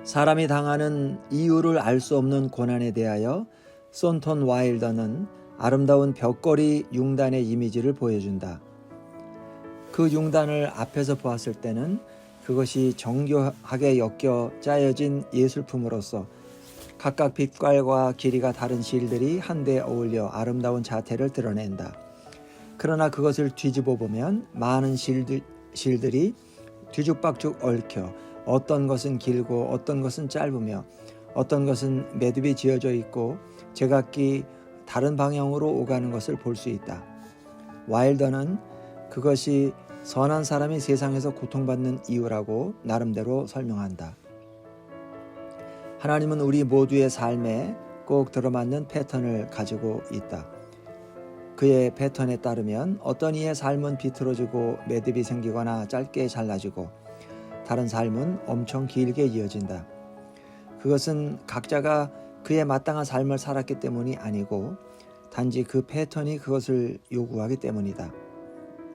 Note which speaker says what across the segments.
Speaker 1: 사람이 당하는 이유를 알 수 없는 고난에 대하여 손톤 와일더는 아름다운 벽걸이 융단의 이미지를 보여준다. 그 융단을 앞에서 보았을 때는 그것이 정교하게 엮여 짜여진 예술품으로서 각각 빛깔과 길이가 다른 실들이 한데 어울려 아름다운 자태를 드러낸다. 그러나 그것을 뒤집어 보면 많은 실들이 뒤죽박죽 얽혀 어떤 것은 길고 어떤 것은 짧으며 어떤 것은 매듭이 지어져 있고 제각기 다른 방향으로 오가는 것을 볼 수 있다. 와일더는 그것이 선한 사람이 세상에서 고통받는 이유라고 나름대로 설명한다. 하나님은 우리 모두의 삶에 꼭 들어맞는 패턴을 가지고 있다. 그의 패턴에 따르면 어떤 이의 삶은 비틀어지고 매듭이 생기거나 짧게 잘라지고 다른 삶은 엄청 길게 이어진다. 그것은 각자가 그에 마땅한 삶을 살았기 때문이 아니고 단지 그 패턴이 그것을 요구하기 때문이다.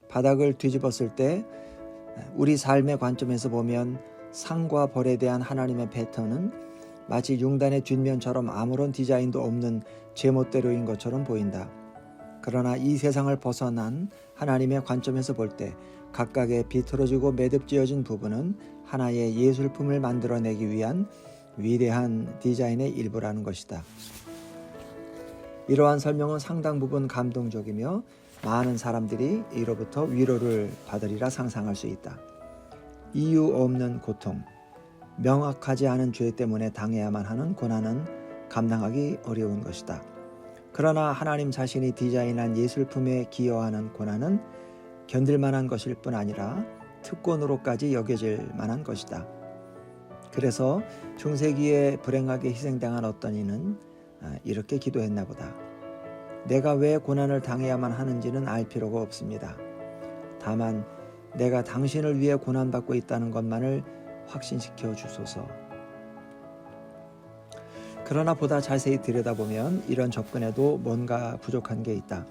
Speaker 1: 바닥을 뒤집었을 때 우리 삶의 관점에서 보면 상과 벌에 대한 하나님의 패턴은 마치 융단의 뒷면처럼 아무런 디자인도 없는 제멋대로인 것처럼 보인다. 그러나 이 세상을 벗어난 하나님의 관점에서 볼 때 각각의 비틀어지고 매듭지어진 부분은 하나의 예술품을 만들어내기 위한 위대한 디자인의 일부라는 것이다. 이러한 설명은 상당 부분 감동적이며 많은 사람들이 이로부터 위로를 받으리라 상상할 수 있다. 이유 없는 고통, 명확하지 않은 죄 때문에 당해야만 하는 고난은 감당하기 어려운 것이다. 그러나 하나님 자신이 디자인한 예술품에 기여하는 고난은 견딜만한 것일 뿐 아니라 특권으로까지 여겨질 만한 것이다. 그래서 중세기에 불행하게 희생당한 어떤 이는 이렇게 기도했나 보다. 내가 왜 고난을 당해야만 하는지는 알 필요가 없습니다. 다만 내가 당신을 위해 고난받고 있다는 것만을 확신시켜 주소서. 그러나 보다 자세히 들여다보면 이런 접근에도 뭔가 부족한 게 있다.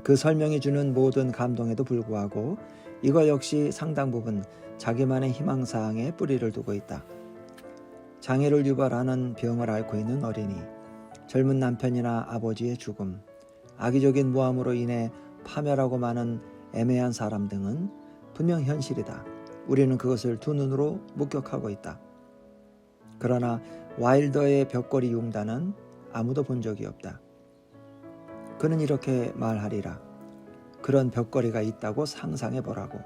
Speaker 1: 그 설명이 주는 모든 감동에도 불구하고 이거 역시 상당 부분 자기만의 희망사항에 뿌리를 두고 있다. 장애를 유발하는 병을 앓고 있는 어린이, 젊은 남편이나 아버지의 죽음, 악의적인 모함으로 인해 파멸하고 마는 애매한 사람 등은 분명 현실이다. 우리는 그것을 두 눈으로 목격하고 있다. 그러나 와일더의 벽걸이 융단은 아무도 본 적이 없다. 그는 이렇게 말하리라. 그런 벽걸이가 있다고 상상해 보라고.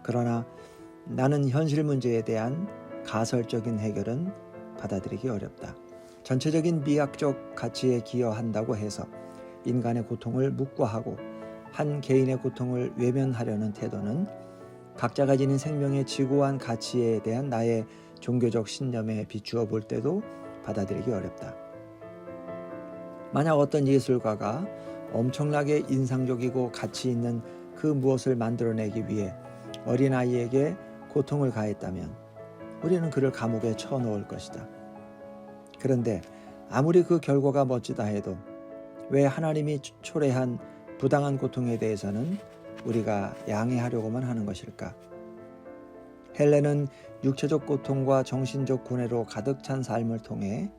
Speaker 1: 그러나 나는 현실 문제에 대한 가설적인 해결은 받아들이기 어렵다. 전체적인 미학적 가치에 기여한다고 해서 인간의 고통을 묵과하고 한 개인의 고통을 외면하려는 태도는 각자가 지닌 생명의 지고한 가치에 대한 나의 종교적 신념에 비추어 볼 때도 받아들이기 어렵다. 만약 어떤 예술가가 엄청나게 인상적이고 가치 있는 그 무엇을 만들어내기 위해 어린아이에게 고통을 가했다면 우리는 그를 감옥에 쳐넣을 것이다. 그런데 아무리 그 결과가 멋지다 해도 왜 하나님이 초래한 부당한 고통에 대해서는 우리가 양해하려고만 하는 것일까? 헬레는 육체적 고통과 정신적 고뇌로 가득 찬 삶을 통해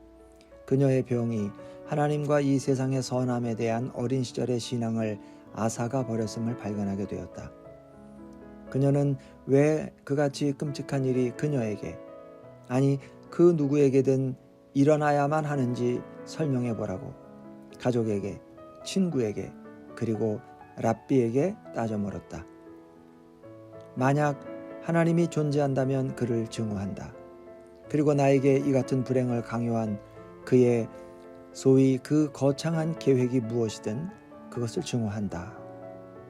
Speaker 1: 그녀의 병이 하나님과 이 세상의 선함에 대한 어린 시절의 신앙을 앗아가 버렸음을 발견하게 되었다. 그녀는 왜 그같이 끔찍한 일이 그녀에게, 아니 그 누구에게든 일어나야만 하는지 설명해 보라고 가족에게, 친구에게, 그리고 랍비에게 따져 물었다. 만약 하나님이 존재한다면 그를 증오한다. 그리고 나에게 이 같은 불행을 강요한 그의 소위 그 거창한 계획이 무엇이든 그것을 증오한다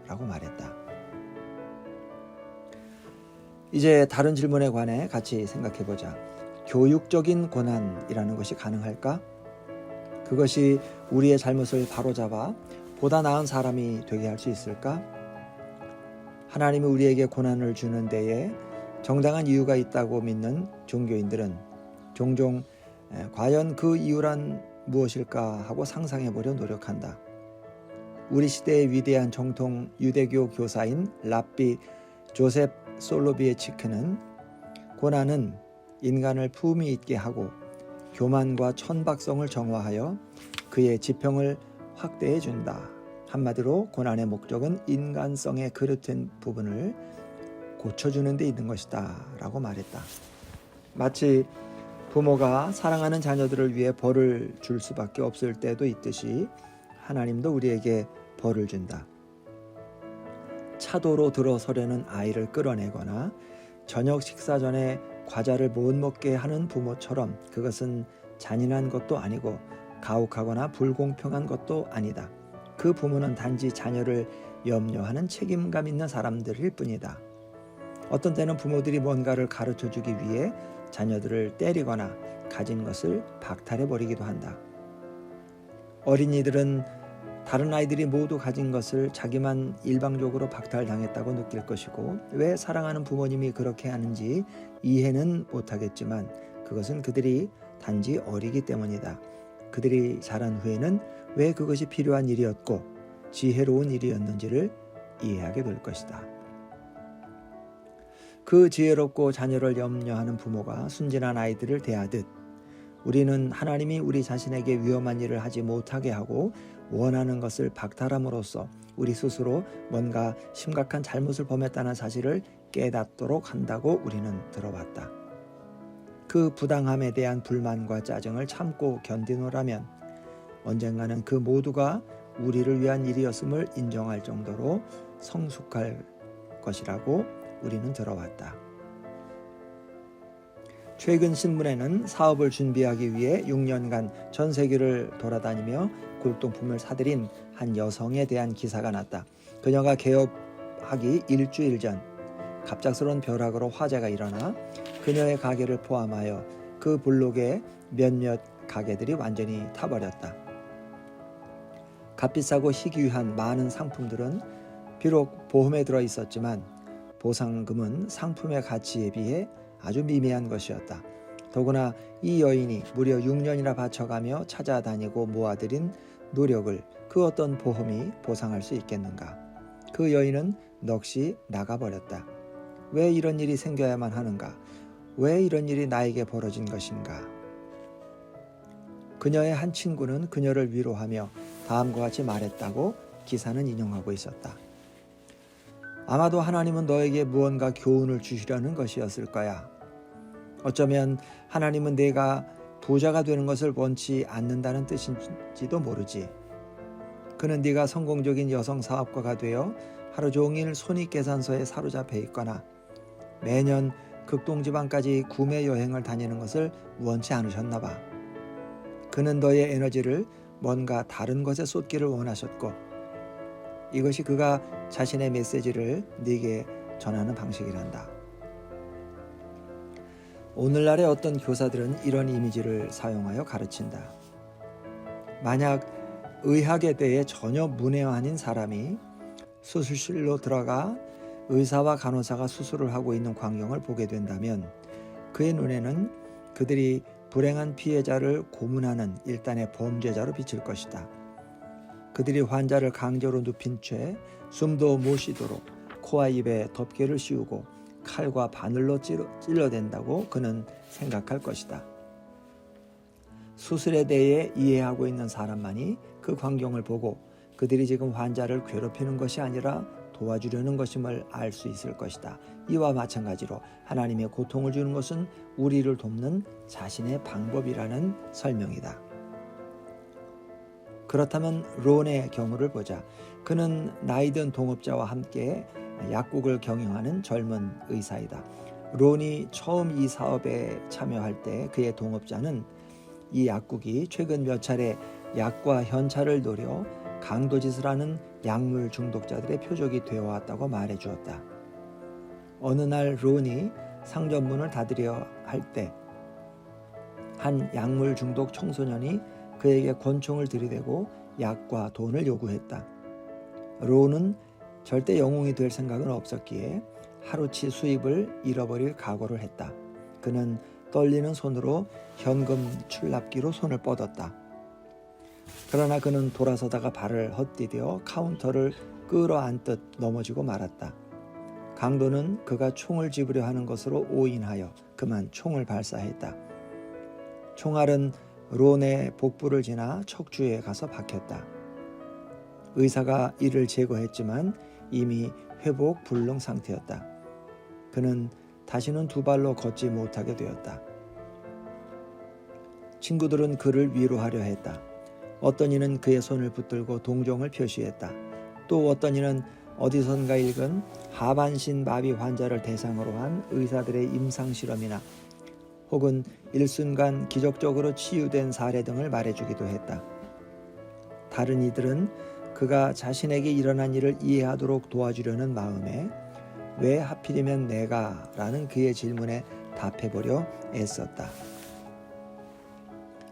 Speaker 1: 라고 말했다. 이제 다른 질문에 관해 같이 생각해보자. 교육적인 고난이라는 것이 가능할까? 그것이 우리의 잘못을 바로잡아 보다 나은 사람이 되게 할 수 있을까? 하나님이 우리에게 고난을 주는 데에 정당한 이유가 있다고 믿는 종교인들은 종종 과연 그 이유란 무엇일까 하고 상상해보려 노력한다. 우리 시대의 위대한 정통 유대교 교사인 랍비 조셉 솔로비에치크는 고난은 인간을 품위 있게 하고 교만과 천박성을 정화하여 그의 지평을 확대해 준다. 한마디로 고난의 목적은 인간성의 그릇된 부분을 고쳐주는 데 있는 것이다 라고 말했다. 마치 부모가 사랑하는 자녀들을 위해 벌을 줄 수밖에 없을 때도 있듯이 하나님도 우리에게 벌을 준다. 차도로 들어서려는 아이를 끌어내거나 저녁 식사 전에 과자를 못 먹게 하는 부모처럼 그것은 잔인한 것도 아니고 가혹하거나 불공평한 것도 아니다. 그 부모는 단지 자녀를 염려하는 책임감 있는 사람들일 뿐이다. 어떤 때는 부모들이 뭔가를 가르쳐주기 위해 자녀들을 때리거나 가진 것을 박탈해버리기도 한다. 어린이들은 다른 아이들이 모두 가진 것을 자기만 일방적으로 박탈당했다고 느낄 것이고 왜 사랑하는 부모님이 그렇게 하는지 이해는 못하겠지만 그것은 그들이 단지 어리기 때문이다. 그들이 자란 후에는 왜 그것이 필요한 일이었고 지혜로운 일이었는지를 이해하게 될 것이다. 그 지혜롭고 자녀를 염려하는 부모가 순진한 아이들을 대하듯 우리는 하나님이 우리 자신에게 위험한 일을 하지 못하게 하고 원하는 것을 박탈함으로써 우리 스스로 뭔가 심각한 잘못을 범했다는 사실을 깨닫도록 한다고 우리는 들어왔다. 그 부당함에 대한 불만과 짜증을 참고 견디노라면 언젠가는 그 모두가 우리를 위한 일이었음을 인정할 정도로 성숙할 것이라고 우리는 들어왔다. 최근 신문에는 사업을 준비하기 위해 6년간 전 세계를 돌아다니며 골동품을 사들인 한 여성에 대한 기사가 났다. 그녀가 개업하기 일주일 전 갑작스러운 벼락으로 화재가 일어나 그녀의 가게를 포함하여 그 블록의 몇몇 가게들이 완전히 타버렸다. 값비싸고 희귀한 많은 상품들은 비록 보험에 들어 있었지만 보상금은 상품의 가치에 비해 아주 미미한 것이었다. 더구나 이 여인이 무려 6년이나 바쳐가며 찾아다니고 모아들인 노력을 그 어떤 보험이 보상할 수 있겠는가. 그 여인은 넋이 나가버렸다. 왜 이런 일이 생겨야만 하는가? 왜 이런 일이 나에게 벌어진 것인가? 그녀의 한 친구는 그녀를 위로하며 다음과 같이 말했다고 기사는 인용하고 있었다. 아마도 하나님은 너에게 무언가 교훈을 주시려는 것이었을 거야. 어쩌면 하나님은 내가 부자가 되는 것을 원치 않는다는 뜻인지도 모르지. 그는 네가 성공적인 여성 사업가가 되어 하루 종일 손익계산서에 사로잡혀 있거나 매년 극동지방까지 구매 여행을 다니는 것을 원치 않으셨나 봐. 그는 너의 에너지를 뭔가 다른 것에 쏟기를 원하셨고 이것이 그가 자신의 메시지를 네게 전하는 방식이란다. 오늘날의 어떤 교사들은 이런 이미지를 사용하여 가르친다. 만약 의학에 대해 전혀 문외 아닌 사람이 수술실로 들어가 의사와 간호사가 수술을 하고 있는 광경을 보게 된다면 그의 눈에는 그들이 불행한 피해자를 고문하는 일단의 범죄자로 비칠 것이다. 그들이 환자를 강제로 눕힌 채 숨도 못 쉬도록 코와 입에 덮개를 씌우고 칼과 바늘로 찔러댄다고 그는 생각할 것이다. 수술에 대해 이해하고 있는 사람만이 그 광경을 보고 그들이 지금 환자를 괴롭히는 것이 아니라 도와주려는 것임을 알 수 있을 것이다. 이와 마찬가지로 하나님의 고통을 주는 것은 우리를 돕는 자신의 방법이라는 설명이다. 그렇다면 론의 경우를 보자. 그는 나이든 동업자와 함께 약국을 경영하는 젊은 의사이다. 론이 처음 이 사업에 참여할 때 그의 동업자는 이 약국이 최근 몇 차례 약과 현찰을 노려 강도짓을 하는 약물 중독자들의 표적이 되어왔다고 말해주었다. 어느 날 론이 상점문을 닫으려 할 때 한 약물 중독 청소년이 그에게 권총을 들이대고 약과 돈을 요구했다. 론은 절대 영웅이 될 생각은 없었기에 하루치 수입을 잃어버릴 각오를 했다. 그는 떨리는 손으로 현금 출납기로 손을 뻗었다. 그러나 그는 돌아서다가 발을 헛디뎌 카운터를 끌어안듯 넘어지고 말았다. 강도는 그가 총을 집으려 하는 것으로 오인하여 그만 총을 발사했다. 총알은 론의 복부를 지나 척추에 가서 박혔다. 의사가 이를 제거했지만 이미 회복 불능 상태였다. 그는 다시는 두 발로 걷지 못하게 되었다. 친구들은 그를 위로하려 했다. 어떤 이는 그의 손을 붙들고 동정을 표시했다. 또 어떤 이는 어디선가 읽은 하반신 마비 환자를 대상으로 한 의사들의 임상실험이나 혹은 일순간 기적적으로 치유된 사례 등을 말해주기도 했다. 다른 이들은 그가 자신에게 일어난 일을 이해하도록 도와주려는 마음에 왜 하필이면 내가? 라는 그의 질문에 답해보려 애썼다.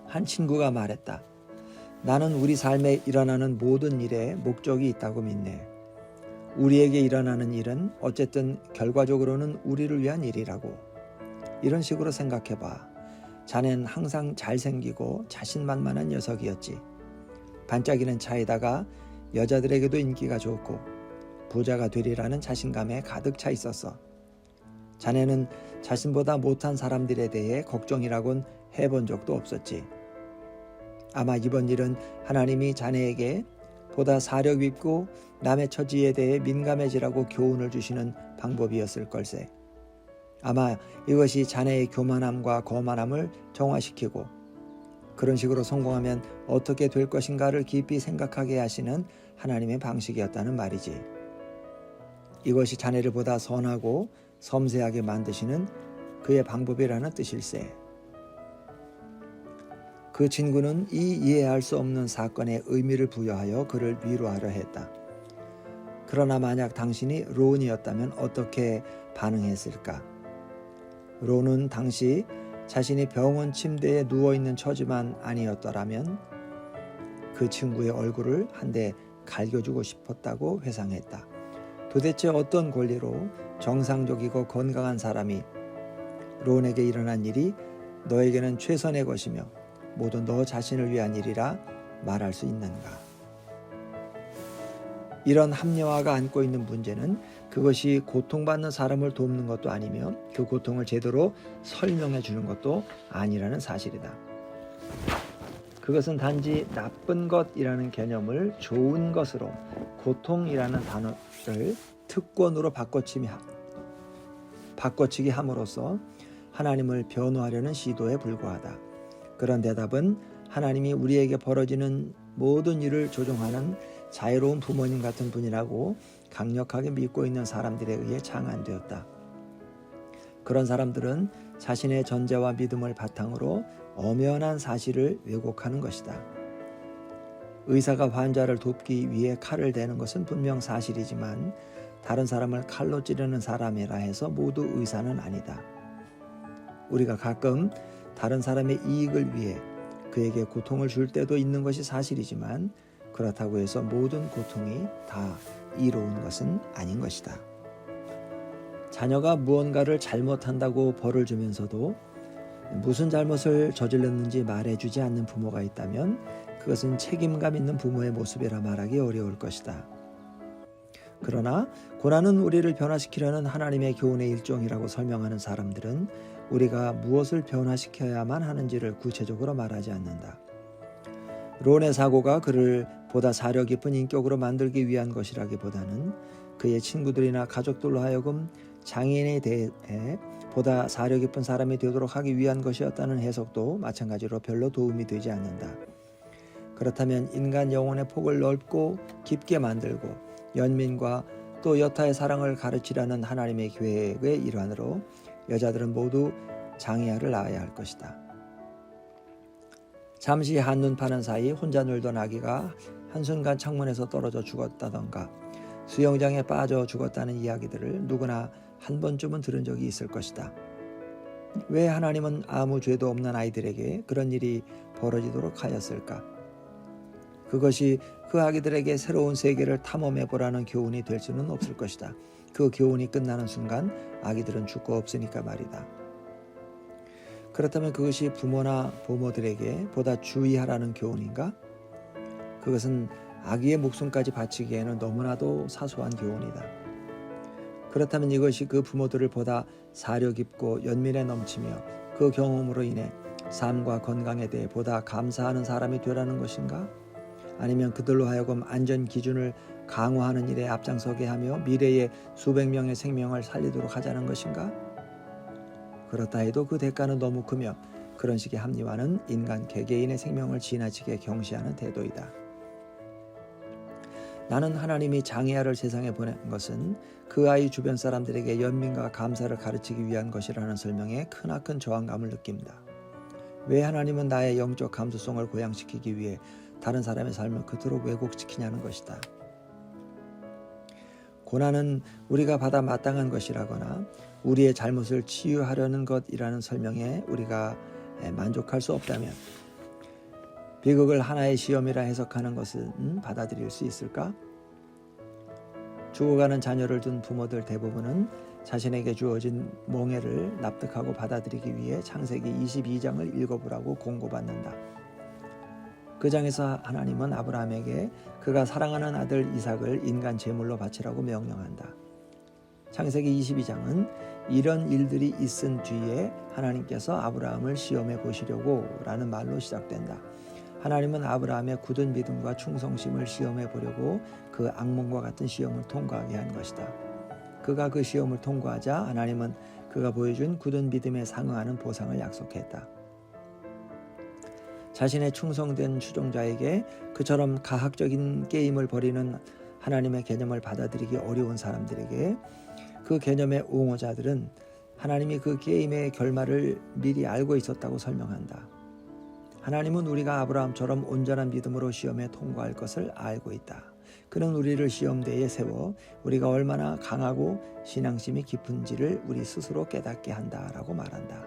Speaker 1: 한 친구가 말했다. 나는 우리 삶에 일어나는 모든 일에 목적이 있다고 믿네. 우리에게 일어나는 일은 어쨌든 결과적으로는 우리를 위한 일이라고. 이런 식으로 생각해봐. 자넨 항상 잘생기고 자신만만한 녀석이었지. 반짝이는 차에다가 여자들에게도 인기가 좋고 부자가 되리라는 자신감에 가득 차 있었어. 자네는 자신보다 못한 사람들에 대해 걱정이라곤 해본 적도 없었지. 아마 이번 일은 하나님이 자네에게 보다 사려 깊고 남의 처지에 대해 민감해지라고 교훈을 주시는 방법이었을 걸세. 아마 이것이 자네의 교만함과 거만함을 정화시키고 그런 식으로 성공하면 어떻게 될 것인가를 깊이 생각하게 하시는 하나님의 방식이었다는 말이지. 이것이 자네를 보다 선하고 섬세하게 만드시는 그의 방법이라는 뜻일세. 그 친구는 이 이해할 수 없는 사건에 의미를 부여하여 그를 위로하려 했다. 그러나 만약 당신이 론이었다면 어떻게 반응했을까? 론은 당시 자신이 병원 침대에 누워있는 처지만 아니었더라면 그 친구의 얼굴을 한 대 갈겨주고 싶었다고 회상했다. 도대체 어떤 권리로 정상적이고 건강한 사람이 론에게 일어난 일이 너에게는 최선의 것이며 모두 너 자신을 위한 일이라 말할 수 있는가? 이런 합리화가 안고 있는 문제는 그것이 고통받는 사람을 돕는 것도 아니며 그 고통을 제대로 설명해 주는 것도 아니라는 사실이다. 그것은 단지 나쁜 것이라는 개념을 좋은 것으로 고통이라는 단어를 특권으로 바꿔치기 함으로써 하나님을 변호하려는 시도에 불과하다. 그런 대답은 하나님이 우리에게 벌어지는 모든 일을 조종하는 자유로운 부모님 같은 분이라고 강력하게 믿고 있는 사람들에 의해 창안되었다. 그런 사람들은 자신의 전제와 믿음을 바탕으로 엄연한 사실을 왜곡하는 것이다. 의사가 환자를 돕기 위해 칼을 대는 것은 분명 사실이지만 다른 사람을 칼로 찌르는 사람이라 해서 모두 의사는 아니다. 우리가 가끔 다른 사람의 이익을 위해 그에게 고통을 줄 때도 있는 것이 사실이지만 그렇다고 해서 모든 고통이 다 이로운 것은 아닌 것이다. 자녀가 무언가를 잘못한다고 벌을 주면서도 무슨 잘못을 저질렀는지 말해주지 않는 부모가 있다면 그것은 책임감 있는 부모의 모습이라 말하기 어려울 것이다. 그러나 고난은 우리를 변화시키려는 하나님의 교훈의 일종이라고 설명하는 사람들은 우리가 무엇을 변화시켜야만 하는지를 구체적으로 말하지 않는다. 론의 사고가 그를 보다 사려 깊은 인격으로 만들기 위한 것이라기보다는 그의 친구들이나 가족들로 하여금 장애인에 대해 보다 사려 깊은 사람이 되도록 하기 위한 것이었다는 해석도 마찬가지로 별로 도움이 되지 않는다. 그렇다면 인간 영혼의 폭을 넓고 깊게 만들고 연민과 또 여타의 사랑을 가르치라는 하나님의 계획의 일환으로 여자들은 모두 장애아를 낳아야 할 것이다. 잠시 한눈 파는 사이 혼자 놀던 아기가 한순간 창문에서 떨어져 죽었다던가 수영장에 빠져 죽었다는 이야기들을 누구나 한 번쯤은 들은 적이 있을 것이다. 왜 하나님은 아무 죄도 없는 아이들에게 그런 일이 벌어지도록 하였을까? 그것이 그 아기들에게 새로운 세계를 탐험해 보라는 교훈이 될 수는 없을 것이다. 그 교훈이 끝나는 순간 아기들은 죽고 없으니까 말이다. 그렇다면 그것이 부모나 부모들에게 보다 주의하라는 교훈인가? 그것은 아기의 목숨까지 바치기에는 너무나도 사소한 교훈이다. 그렇다면 이것이 그 부모들을 보다 사려 깊고 연민에 넘치며 그 경험으로 인해 삶과 건강에 대해 보다 감사하는 사람이 되라는 것인가? 아니면 그들로 하여금 안전 기준을 강화하는 일에 앞장서게 하며 미래의 수백 명의 생명을 살리도록 하자는 것인가? 그렇다 해도 그 대가는 너무 크며 그런 식의 합리화는 인간 개개인의 생명을 지나치게 경시하는 태도이다. 나는 하나님이 장애아를 세상에 보낸 것은 그 아이 주변 사람들에게 연민과 감사를 가르치기 위한 것이라는 설명에 크나큰 저항감을 느낀다. 왜 하나님은 나의 영적 감수성을 고양시키기 위해 다른 사람의 삶을 그토록 왜곡시키냐는 것이다. 고난은 우리가 받아 마땅한 것이라거나 우리의 잘못을 치유하려는 것이라는 설명에 우리가 만족할 수 없다면 비극을 하나의 시험이라 해석하는 것은 받아들일 수 있을까? 죽어가는 자녀를 둔 부모들 대부분은 자신에게 주어진 몽해를 납득하고 받아들이기 위해 창세기 22장을 읽어보라고 공고받는다. 그 장에서 하나님은 아브라함에게 그가 사랑하는 아들 이삭을 인간 제물로 바치라고 명령한다. 창세기 22장은 이런 일들이 있은 뒤에 하나님께서 아브라함을 시험해 보시려고 라는 말로 시작된다. 하나님은 아브라함의 굳은 믿음과 충성심을 시험해 보려고 그 악몽과 같은 시험을 통과하게 한 것이다. 그가 그 시험을 통과하자 하나님은 그가 보여준 굳은 믿음에 상응하는 보상을 약속했다. 자신의 충성된 추종자에게 그처럼 가학적인 게임을 벌이는 하나님의 개념을 받아들이기 어려운 사람들에게 그 개념의 옹호자들은 하나님이 그 게임의 결말을 미리 알고 있었다고 설명한다. 하나님은 우리가 아브라함처럼 온전한 믿음으로 시험에 통과할 것을 알고 있다. 그는 우리를 시험대에 세워 우리가 얼마나 강하고 신앙심이 깊은지를 우리 스스로 깨닫게 한다라고 말한다.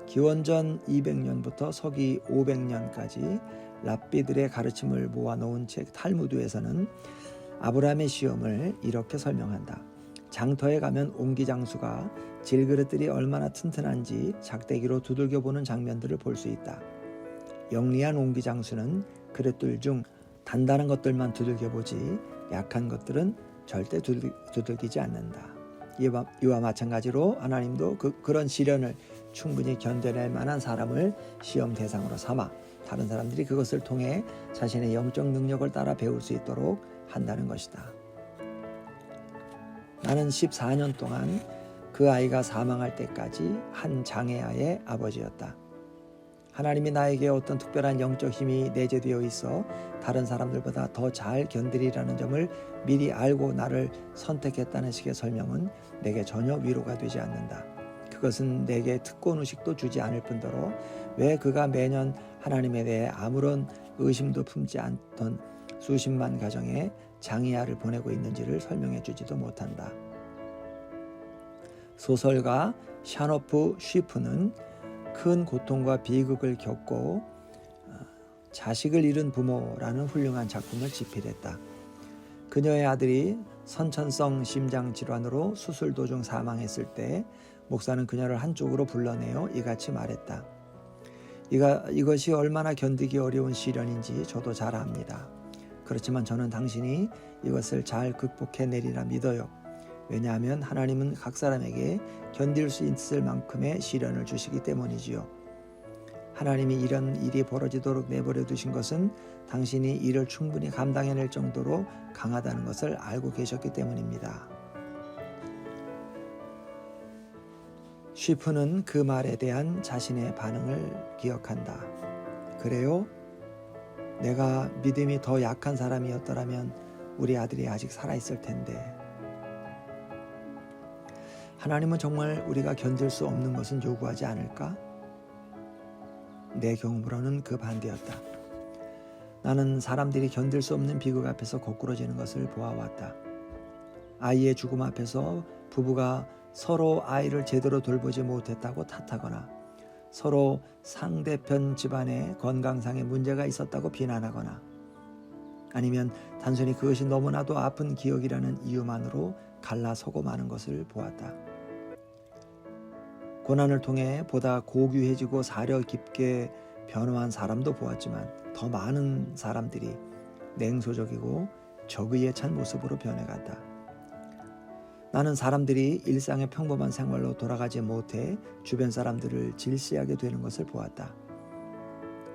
Speaker 1: 기원전 200년부터 서기 500년까지 랍비들의 가르침을 모아놓은 책 탈무드에서는 아브라함의 시험을 이렇게 설명한다. 장터에 가면 옹기장수가 질그릇들이 얼마나 튼튼한지 작대기로 두들겨보는 장면들을 볼 수 있다. 영리한 옹기장수는 그릇들 중 단단한 것들만 두들겨보지 약한 것들은 절대 두들기지 않는다. 이와 마찬가지로 하나님도 그런 시련을 충분히 견뎌낼 만한 사람을 시험 대상으로 삼아 다른 사람들이 그것을 통해 자신의 영적 능력을 따라 배울 수 있도록 한다는 것이다. 나는 14년 동안 그 아이가 사망할 때까지 한 장애아의 아버지였다. 하나님이 나에게 어떤 특별한 영적 힘이 내재되어 있어 다른 사람들보다 더 잘 견디리라는 점을 미리 알고 나를 선택했다는 식의 설명은 내게 전혀 위로가 되지 않는다. 그것은 내게 특권의식도 주지 않을 뿐더러 왜 그가 매년 하나님에 대해 아무런 의심도 품지 않던 수십만 가정에 장애아를 보내고 있는지를 설명해 주지도 못한다. 소설가 샤노프 쉬프는 큰 고통과 비극을 겪고 자식을 잃은 부모라는 훌륭한 작품을 집필했다. 그녀의 아들이 선천성 심장질환으로 수술 도중 사망했을 때 목사는 그녀를 한쪽으로 불러내어 이같이 말했다. 이것이 얼마나 견디기 어려운 시련인지 저도 잘 압니다. 그렇지만 저는 당신이 이것을 잘 극복해내리라 믿어요. 왜냐하면 하나님은 각 사람에게 견딜 수 있을 만큼의 시련을 주시기 때문이지요. 하나님이 이런 일이 벌어지도록 내버려 두신 것은 당신이 이를 충분히 감당해낼 정도로 강하다는 것을 알고 계셨기 때문입니다. 쉬프는 그 말에 대한 자신의 반응을 기억한다. 그래요? 내가 믿음이 더 약한 사람이었더라면 우리 아들이 아직 살아있을 텐데. 하나님은 정말 우리가 견딜 수 없는 것은 요구하지 않을까? 내 경험으로는 그 반대였다. 나는 사람들이 견딜 수 없는 비극 앞에서 거꾸러지는 것을 보아왔다. 아이의 죽음 앞에서 부부가 서로 아이를 제대로 돌보지 못했다고 탓하거나 서로 상대편 집안에 건강상의 문제가 있었다고 비난하거나 아니면 단순히 그것이 너무나도 아픈 기억이라는 이유만으로 갈라서고 마는 것을 보았다. 고난을 통해 보다 고귀해지고 사려 깊게 변화한 사람도 보았지만 더 많은 사람들이 냉소적이고 적의에 찬 모습으로 변해갔다. 나는 사람들이 일상의 평범한 생활로 돌아가지 못해 주변 사람들을 질시하게 되는 것을 보았다.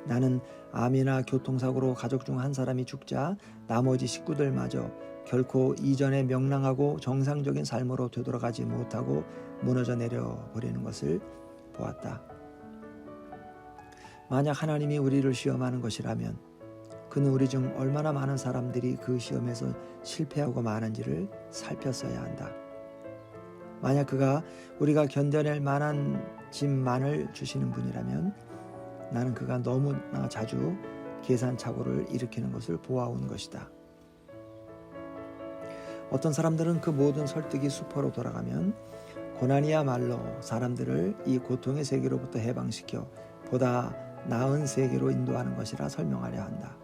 Speaker 1: 나는 암이나 교통사고로 가족 중 한 사람이 죽자 나머지 식구들마저 결코 이전의 명랑하고 정상적인 삶으로 되돌아가지 못하고 무너져 내려버리는 것을 보았다. 만약 하나님이 우리를 시험하는 것이라면 그는 우리 중 얼마나 많은 사람들이 그 시험에서 실패하고 마는지를 살폈어야 한다. 만약 그가 우리가 견뎌낼 만한 짐만을 주시는 분이라면 나는 그가 너무나 자주 계산착오를 일으키는 것을 보아온 것이다. 어떤 사람들은 그 모든 설득이 수포로 돌아가면 고난이야말로 사람들을 이 고통의 세계로부터 해방시켜 보다 나은 세계로 인도하는 것이라 설명하려 한다.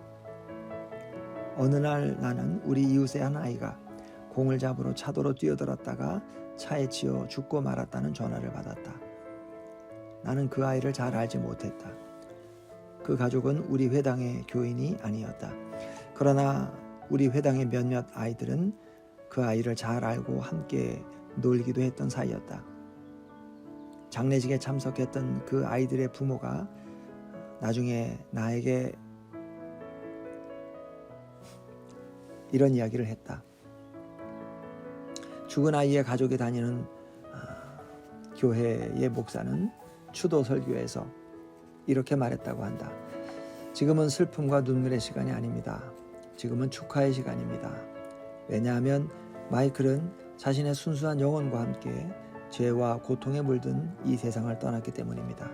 Speaker 1: 어느 날 나는 우리 이웃의 한 아이가 공을 잡으러 차도로 뛰어들었다가 차에 치여 죽고 말았다는 전화를 받았다. 나는 그 아이를 잘 알지 못했다. 그 가족은 우리 회당의 교인이 아니었다. 그러나 우리 회당의 몇몇 아이들은 그 아이를 잘 알고 함께 놀기도 했던 사이였다. 장례식에 참석했던 그 아이들의 부모가 나중에 나에게 이런 이야기를 했다. 죽은 아이의 가족이 다니는 교회의 목사는 추도 설교에서 이렇게 말했다고 한다. 지금은 슬픔과 눈물의 시간이 아닙니다. 지금은 축하의 시간입니다. 왜냐하면 마이클은 자신의 순수한 영혼과 함께 죄와 고통에 물든 이 세상을 떠났기 때문입니다.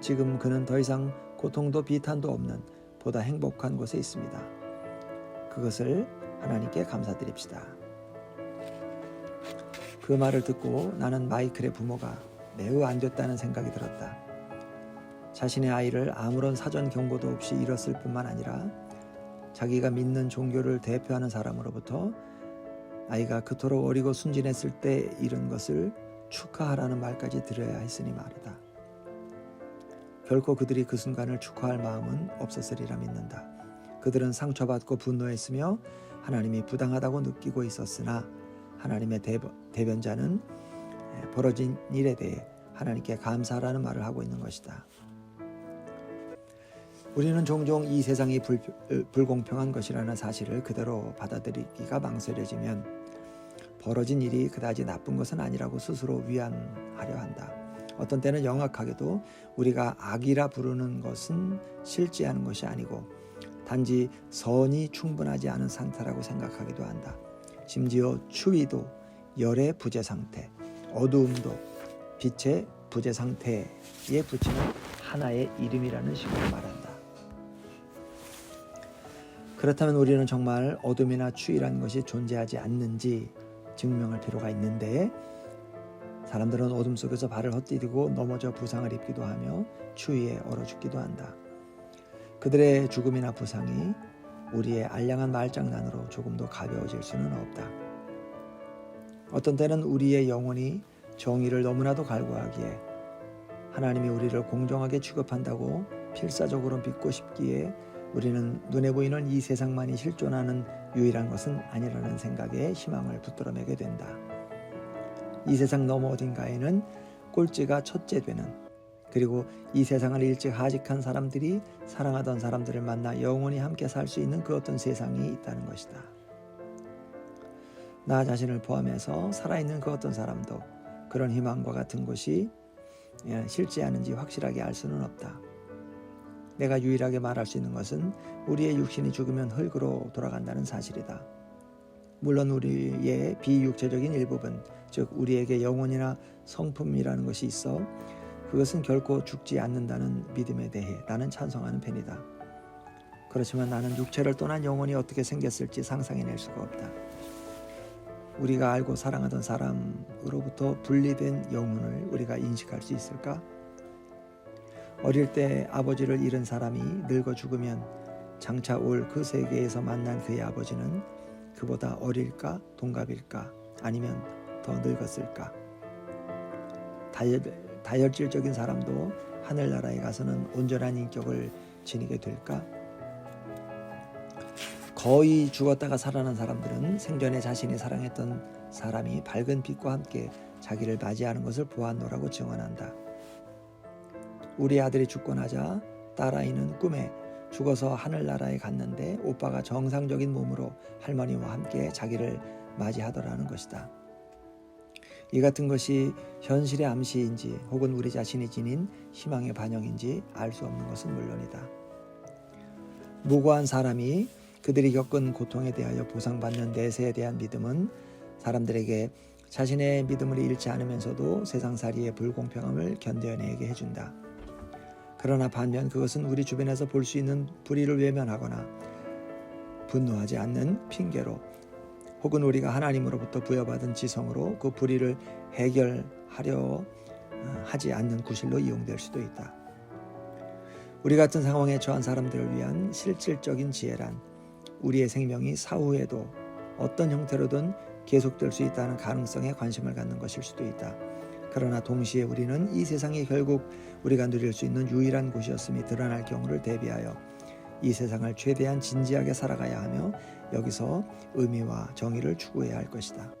Speaker 1: 지금 그는 더 이상 고통도 비탄도 없는 보다 행복한 곳에 있습니다. 그것을 하나님께 감사드립시다. 그 말을 듣고 나는 마이클의 부모가 매우 안 됐다는 생각이 들었다. 자신의 아이를 아무런 사전 경고도 없이 잃었을 뿐만 아니라 자기가 믿는 종교를 대표하는 사람으로부터 아이가 그토록 어리고 순진했을 때 잃은 것을 축하하라는 말까지 들어야 했으니 말이다. 결코 그들이 그 순간을 축하할 마음은 없었으리라 믿는다. 그들은 상처받고 분노했으며 하나님이 부당하다고 느끼고 있었으나 하나님의 대변자는 벌어진 일에 대해 하나님께 감사하라는 말을 하고 있는 것이다. 우리는 종종 이 세상이 불공평한 것이라는 사실을 그대로 받아들이기가 망설여지면 벌어진 일이 그다지 나쁜 것은 아니라고 스스로 위안하려 한다. 어떤 때는 영악하게도 우리가 악이라 부르는 것은 실제하는 것이 아니고 단지 선이 충분하지 않은 상태라고 생각하기도 한다. 심지어 추위도 열의 부재 상태, 어두움도 빛의 부재 상태에 붙이는 하나의 이름이라는 식으로 말한다. 그렇다면 우리는 정말 어둠이나 추위라는 것이 존재하지 않는지 증명할 필요가 있는데 사람들은 어둠 속에서 발을 헛디디고 넘어져 부상을 입기도 하며 추위에 얼어 죽기도 한다. 그들의 죽음이나 부상이 우리의 알량한 말장난으로 조금도 가벼워질 수는 없다. 어떤 때는 우리의 영혼이 정의를 너무나도 갈구하기에 하나님이 우리를 공정하게 취급한다고 필사적으로 믿고 싶기에 우리는 눈에 보이는 이 세상만이 실존하는 유일한 것은 아니라는 생각에 희망을 붙들어매게 된다. 이 세상 너머 어딘가에는 꼴찌가 첫째 되는 그리고 이 세상을 일찍 하직한 사람들이 사랑하던 사람들을 만나 영원히 함께 살 수 있는 그 어떤 세상이 있다는 것이다. 나 자신을 포함해서 살아있는 그 어떤 사람도 그런 희망과 같은 것이 실제하는지 확실하게 알 수는 없다. 내가 유일하게 말할 수 있는 것은 우리의 육신이 죽으면 흙으로 돌아간다는 사실이다. 물론 우리의 비육체적인 일부분, 즉 우리에게 영혼이나 성품이라는 것이 있어 그것은 결코 죽지 않는다는 믿음에 대해 나는 찬성하는 편이다. 그렇지만 나는 육체를 떠난 영혼이 어떻게 생겼을지 상상해낼 수가 없다. 우리가 알고 사랑하던 사람으로부터 분리된 영혼을 우리가 인식할 수 있을까? 어릴 때 아버지를 잃은 사람이 늙어 죽으면 장차 올 그 세계에서 만난 그의 아버지는 그보다 어릴까 동갑일까 아니면 더 늙었을까? 다혈질적인 사람도 하늘나라에 가서는 온전한 인격을 지니게 될까? 거의 죽었다가 살아난 사람들은 생전에 자신이 사랑했던 사람이 밝은 빛과 함께 자기를 맞이하는 것을 보았노라고 증언한다. 우리 아들이 죽고 나자 딸아이는 꿈에 죽어서 하늘나라에 갔는데 오빠가 정상적인 몸으로 할머니와 함께 자기를 맞이하더라는 것이다. 이 같은 것이 현실의 암시인지 혹은 우리 자신이 지닌 희망의 반영인지 알 수 없는 것은 물론이다. 무고한 사람이 그들이 겪은 고통에 대하여 보상받는 내세에 대한 믿음은 사람들에게 자신의 믿음을 잃지 않으면서도 세상살이의 불공평함을 견뎌내게 해준다. 그러나 반면 그것은 우리 주변에서 볼 수 있는 불의를 외면하거나 분노하지 않는 핑계로 혹은 우리가 하나님으로부터 부여받은 지성으로 그 불의를 해결하려 하지 않는 구실로 이용될 수도 있다. 우리 같은 상황에 처한 사람들을 위한 실질적인 지혜란 우리의 생명이 사후에도 어떤 형태로든 계속될 수 있다는 가능성에 관심을 갖는 것일 수도 있다. 그러나 동시에 우리는 이 세상이 결국 우리가 누릴 수 있는 유일한 곳이었음이 드러날 경우를 대비하여 이 세상을 최대한 진지하게 살아가야 하며 여기서 의미와 정의를 추구해야 할 것이다.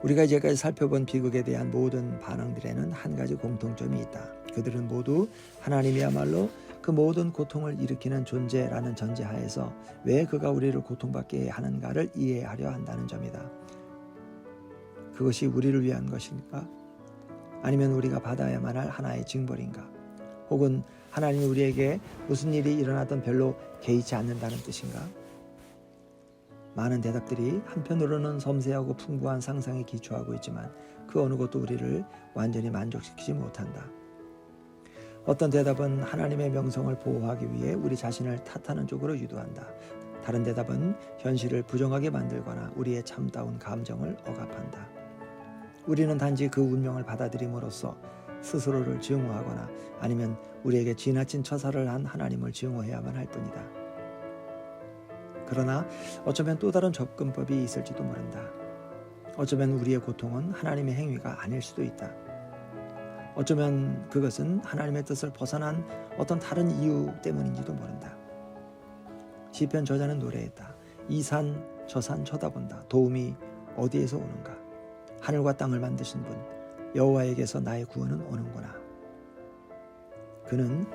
Speaker 1: 우리가 이제까지 살펴본 비극에 대한 모든 반응들에는 한 가지 공통점이 있다. 그들은 모두 하나님이야말로 그 모든 고통을 일으키는 존재라는 전제하에서 왜 그가 우리를 고통받게 하는가를 이해하려 한다는 점이다. 그것이 우리를 위한 것인가? 아니면 우리가 받아야만 할 하나의 징벌인가? 혹은 하나님이 우리에게 무슨 일이 일어나든 별로 개의치 않는다는 뜻인가? 많은 대답들이 한편으로는 섬세하고 풍부한 상상에 기초하고 있지만 그 어느 것도 우리를 완전히 만족시키지 못한다. 어떤 대답은 하나님의 명성을 보호하기 위해 우리 자신을 탓하는 쪽으로 유도한다. 다른 대답은 현실을 부정하게 만들거나 우리의 참다운 감정을 억압한다. 우리는 단지 그 운명을 받아들임으로써 스스로를 증오하거나 아니면 우리에게 지나친 처사를 한 하나님을 증오해야만 할 뿐이다. 그러나 어쩌면 또 다른 접근법이 있을지도 모른다. 어쩌면 우리의 고통은 하나님의 행위가 아닐 수도 있다. 어쩌면 그것은 하나님의 뜻을 벗어난 어떤 다른 이유 때문인지도 모른다. 시편 저자는 노래했다. 이 산 저 산 쳐다본다. 도움이 어디에서 오는가? 하늘과 땅을 만드신 분 여호와에게서 나의 구원은 오는구나. 그는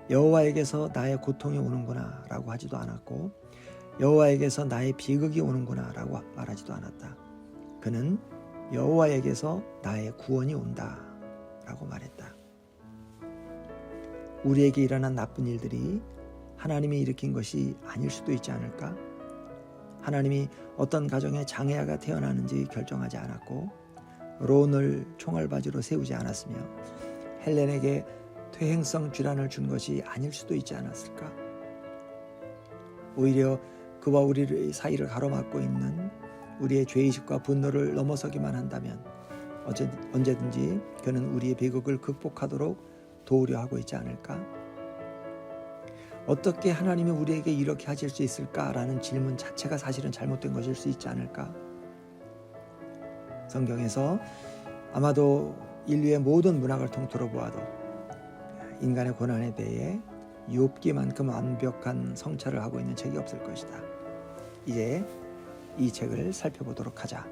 Speaker 1: 여호와에게서 나의 고통이 오는구나 라고 하지도 않았고 여호와에게서 나의 비극이 오는구나 라고 말하지도 않았다. 그는 여호와에게서 나의 구원이 온다 라고 말했다. 우리에게 일어난 나쁜 일들이 하나님이 일으킨 것이 아닐 수도 있지 않을까? 하나님이 어떤 가정에 장애아가 태어나는지 결정하지 않았고 론을 총알바지로 세우지 않았으며 헬렌에게 퇴행성 질환을 준 것이 아닐 수도 있지 않았을까? 오히려 그와 우리 사이를 가로막고 있는 우리의 죄의식과 분노를 넘어서기만 한다면 언제든지 그는 우리의 비극을 극복하도록 도우려 하고 있지 않을까? 어떻게 하나님이 우리에게 이렇게 하실 수 있을까라는 질문 자체가 사실은 잘못된 것일 수 있지 않을까? 성경에서 아마도 인류의 모든 문학을 통틀어 보아도 인간의 고난에 대해 욥기만큼 완벽한 성찰을 하고 있는 책이 없을 것이다. 이제 이 책을 살펴보도록 하자.